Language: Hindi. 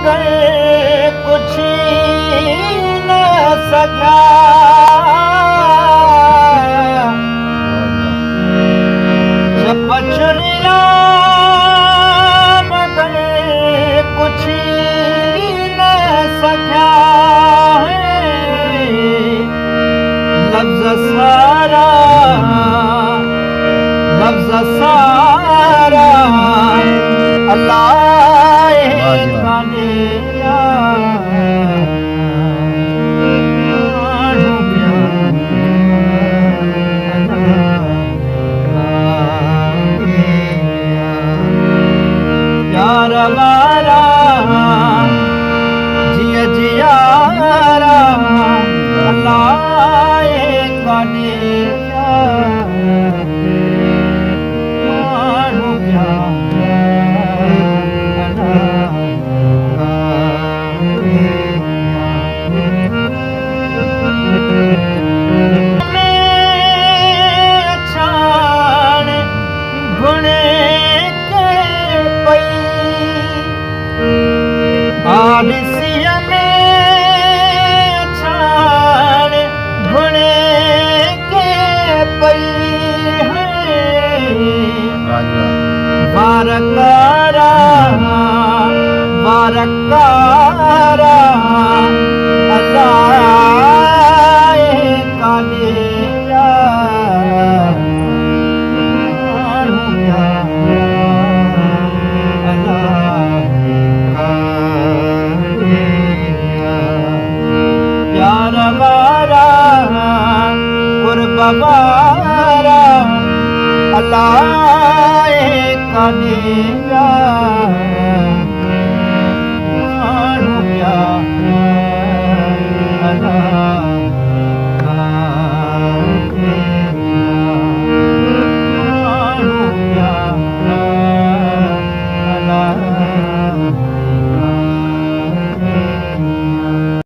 मगर कुछ न सका। जब चुरिया मगर कुछ न सका है। लफ्ज़ सारा अल्लाह प्यार वारा जिया जियारा अल्लाह वारकारा वारकारा अल्लाह कालिया प्यार वारा कुर्ब वारा अल्लाह कालिया।